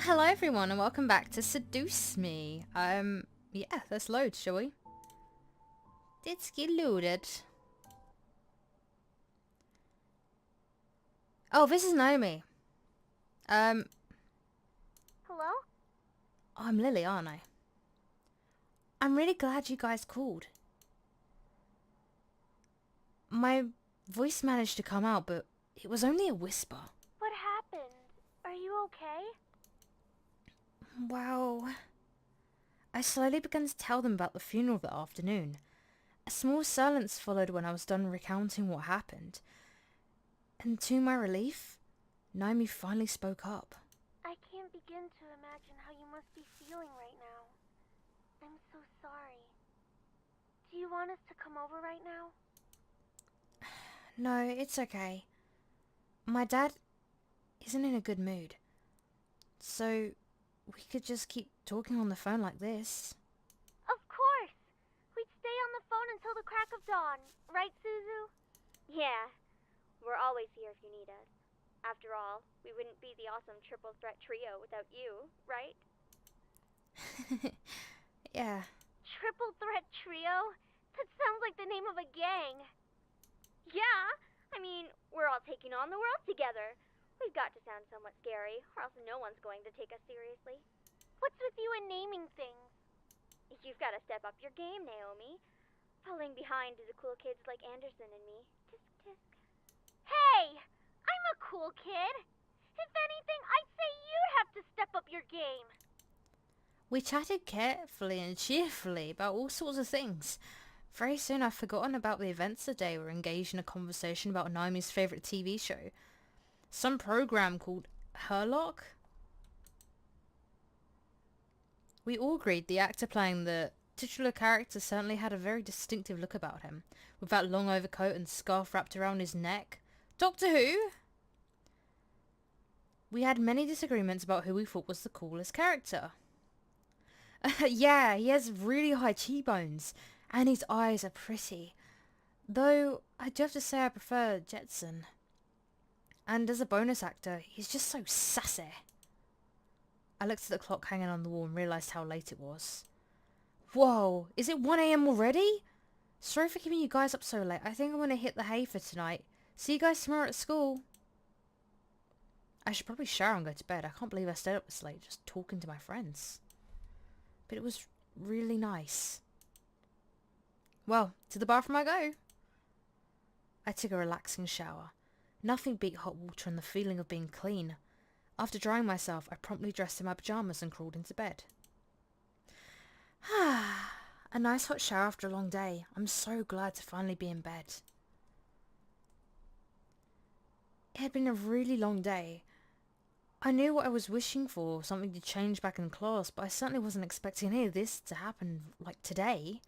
hello everyone and welcome back to Seduce Me. Yeah, let's load, shall we? Let's get loaded. Oh, this is Naomi. Hello? I'm Lily, aren't I? I'm really glad you guys called. My voice managed to come out, but it was only a whisper. What happened? Are you okay? Well, I slowly began to tell them about the funeral that afternoon. A small silence followed when I was done recounting what happened. And to my relief, Naomi finally spoke up. I can't begin to imagine how you must be feeling right now. I'm so sorry. Do you want us to come over right now? No, it's okay. My dad isn't in a good mood. So, we could just keep talking on the phone like this. Of course! We'd stay on the phone until the crack of dawn. Right, Suzu? Yeah. We're always here if you need us. After all, we wouldn't be the awesome triple threat trio without you, right? Yeah. Triple threat trio? That sounds like the name of a gang. Yeah, I mean, we're all taking on the world together. We've got to sound somewhat scary, or else no one's going to take us seriously. What's with you and naming things? You've got to step up your game, Naomi. Falling behind to the cool kids like Anderson and me. Tisk tisk. Hey! I'm a cool kid! If anything, I'd say you'd have to step up your game. We chatted carefully and cheerfully about all sorts of things. Very soon I've forgotten about the events of the day. We were engaged in a conversation about Naomi's favourite TV show. Some program called Herlock. We all agreed the actor playing the titular character certainly had a very distinctive look about him, with that long overcoat and scarf wrapped around his neck. Doctor Who? We had many disagreements about who we thought was the coolest character. Yeah, he has really high cheekbones, and his eyes are pretty. Though, I do have to say I prefer Jetson. And as a bonus actor, he's just so sassy. I looked at the clock hanging on the wall and realised how late it was. Whoa, is it 1 AM already? Sorry for keeping you guys up so late. I think I'm going to hit the hay for tonight. See you guys tomorrow at school. I should probably shower and go to bed. I can't believe I stayed up this late just talking to my friends. But it was really nice. Well, to the bathroom I go. I took a relaxing shower. Nothing beat hot water and the feeling of being clean. After drying myself, I promptly dressed in my pyjamas and crawled into bed. A nice hot shower after a long day. I'm so glad to finally be in bed. It had been a really long day. I knew what I was wishing for, something to change back in class, but I certainly wasn't expecting any of this to happen, like today.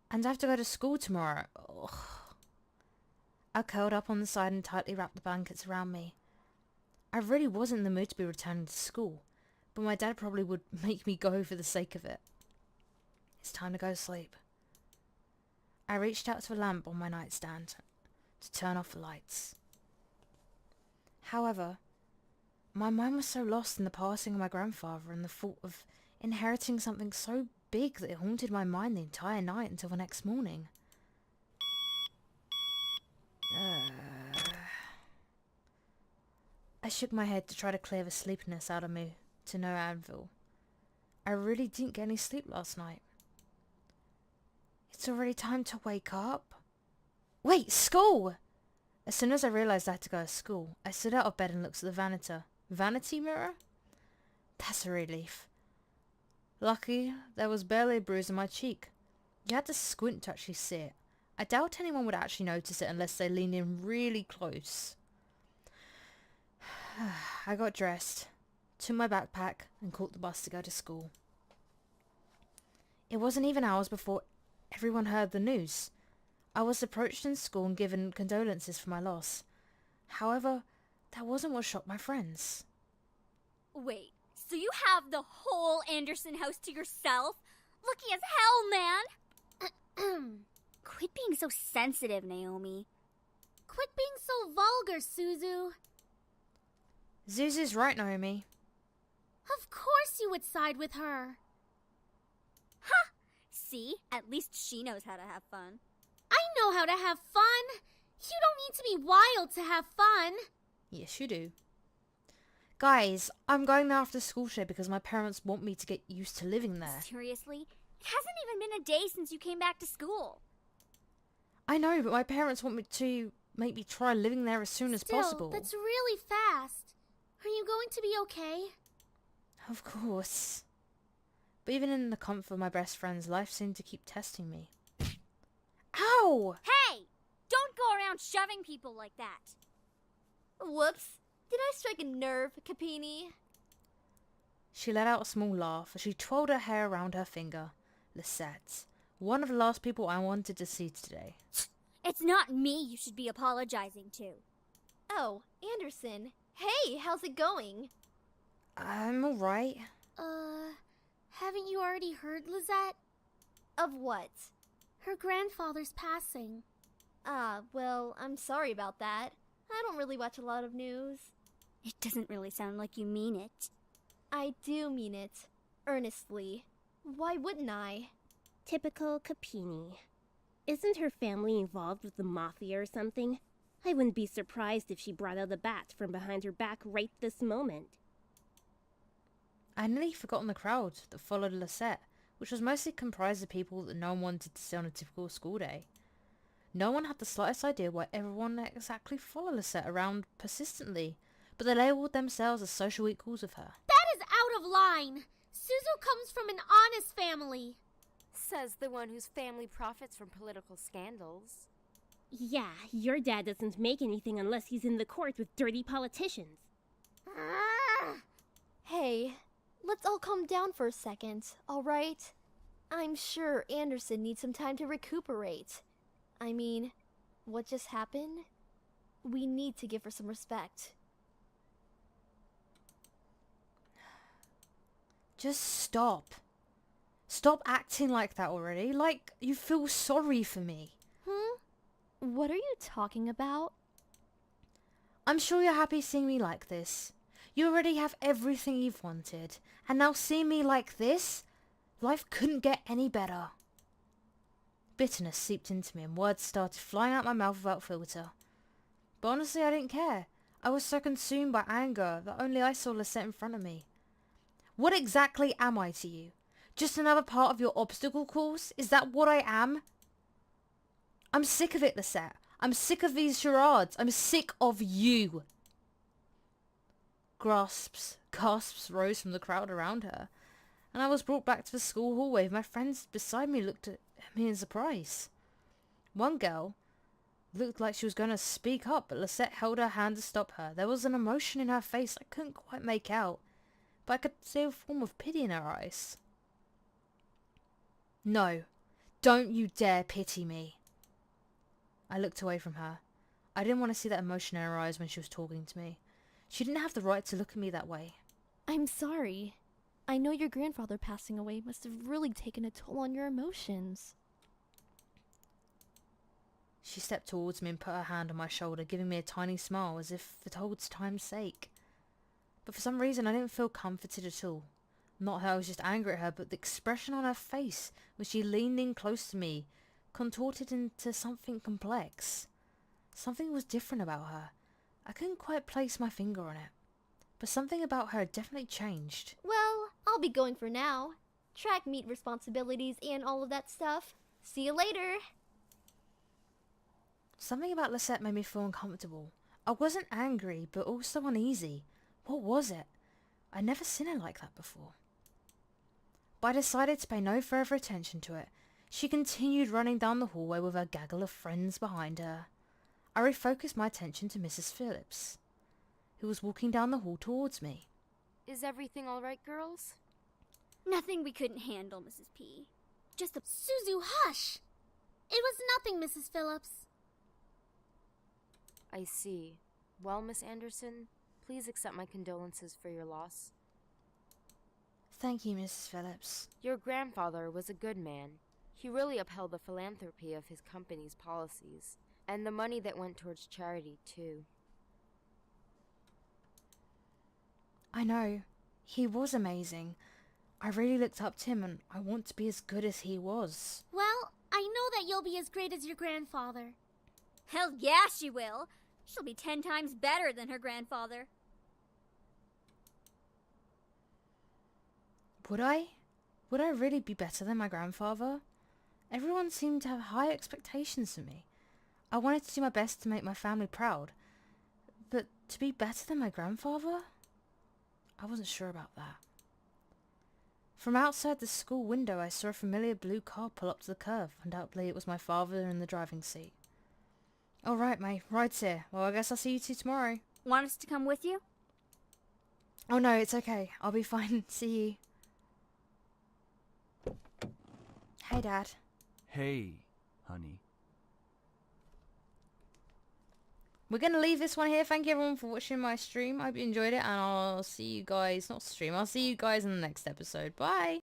And I have to go to school tomorrow. Ugh. I curled up on the side and tightly wrapped the blankets around me. I really wasn't in the mood to be returning to school, but my dad probably would make me go for the sake of it. It's time to go to sleep. I reached out to the lamp on my nightstand to turn off the lights. However, my mind was so lost in the passing of my grandfather and the thought of inheriting something so big that it haunted my mind the entire night until the next morning. I shook my head to try to clear the sleepiness out of me to no avail. I really didn't get any sleep last night. It's already time to wake up. Wait, school! As soon as I realised I had to go to school, I stood out of bed and looked at the vanity mirror? That's a relief. Lucky there was barely a bruise on my cheek. You had to squint to actually see it. I doubt anyone would actually notice it unless they leaned in really close. I got dressed, took my backpack and caught the bus to go to school. It wasn't even hours before everyone heard the news. I was approached in school and given condolences for my loss. However, that wasn't what shocked my friends. Wait, so you have the whole Anderson house to yourself? Lucky as hell, man! Quit being so sensitive, Naomi. Quit being so vulgar, Suzu. Zuzu's right, Naomi. course you would side with her. Ha! See? At least she knows how to have fun. I know how to have fun. You don't need to be wild to have fun. Yes, you do. Guys, I'm going there after school today because my parents want me to get used to living there. Seriously? It hasn't even been a day since you came back to school. I know, but my parents want me to make me try living there as soon as possible. That's really fast. Are you going to be okay? Of course. But even in the comfort of my best friends, life seemed to keep testing me. Ow! Hey! Don't go around shoving people like that. Whoops. Did I strike a nerve, Capini? She let out a small laugh as she twirled her hair around her finger. Lisette, one of the last people I wanted to see today. It's not me you should be apologizing to. Oh, Anderson. Hey, how's it going? I'm alright. Haven't you already heard, Lizette? Of what? Her grandfather's passing. Well, I'm sorry about that. I don't really watch a lot of news. It doesn't really sound like you mean it. I do mean it. Earnestly. Why wouldn't I? Typical Capini. Isn't her family involved with the mafia or something? I wouldn't be surprised if she brought out a bat from behind her back right this moment. I nearly forgotten the crowd that followed Lisette, which was mostly comprised of people that no one wanted to see on a typical school day. No one had the slightest idea why everyone exactly followed Lisette around persistently, but they labelled themselves as social equals of her. That is out of line. Suzu comes from an honest family. Says the one whose family profits from political scandals. Yeah, your dad doesn't make anything unless he's in the court with dirty politicians. Hey, let's all calm down for a second, alright? I'm sure Anderson needs some time to recuperate. I mean, what just happened? We need to give her some respect. Just stop. Stop acting like that already. Like you feel sorry for me. What are you talking about? I'm sure you're happy seeing me like this. You already have everything you've wanted. And now seeing me like this? Life couldn't get any better. Bitterness seeped into me and words started flying out my mouth without filter. But honestly, I didn't care. I was so consumed by anger that only I saw Lisette in front of me. What exactly am I to you? Just another part of your obstacle course? Is that what I am? I'm sick of it, Lisette. I'm sick of these charades. I'm sick of you. Gasps rose from the crowd around her, and I was brought back to the school hallway. My friends beside me looked at me in surprise. One girl looked like she was going to speak up, but Lisette held her hand to stop her. There was an emotion in her face I couldn't quite make out, but I could see a form of pity in her eyes. No, don't you dare pity me. I looked away from her. I didn't want to see that emotion in her eyes when she was talking to me. She didn't have the right to look at me that way. I'm sorry. I know your grandfather passing away must have really taken a toll on your emotions. She stepped towards me and put her hand on my shoulder, giving me a tiny smile as if for old time's sake. But for some reason I didn't feel comforted at all. Not that I was just angry at her, but the expression on her face when she leaned in close to me contorted into something complex. Something was different about her. I couldn't quite place my finger on it. But something about her had definitely changed. Well, I'll be going for now. Track meet responsibilities and all of that stuff. See you later. Something about Lisette made me feel uncomfortable. I wasn't angry, but also uneasy. What was it? I'd never seen her like that before. But I decided to pay no further attention to it. She continued running down the hallway with her gaggle of friends behind her. I refocused my attention to Mrs. Phillips, who was walking down the hall towards me. Is everything all right, girls? Nothing we couldn't handle, Mrs. P. Just a... Suzu, hush! It was nothing, Mrs. Phillips. I see. Well, Miss Anderson, please accept my condolences for your loss. Thank you, Mrs. Phillips. Your grandfather was a good man. He really upheld the philanthropy of his company's policies, and the money that went towards charity, too. I know. He was amazing. I really looked up to him and I want to be as good as he was. Well, I know that you'll be as great as your grandfather. Hell yeah, she will. She'll be 10 times better than her grandfather. Would I? Would I really be better than my grandfather? Everyone seemed to have high expectations for me. I wanted to do my best to make my family proud. But to be better than my grandfather? I wasn't sure about that. From outside the school window, I saw a familiar blue car pull up to the curb. Undoubtedly, it was my father in the driving seat. All right, my ride's here. Well, I guess I'll see you two tomorrow. Want us to come with you? Oh no, it's okay. I'll be fine. See you. Hey, Dad. Hey, honey. We're going to leave this one here. Thank you everyone for watching my stream. I hope you enjoyed it, and I'll see you guys, not stream, I'll see you guys in the next episode. Bye!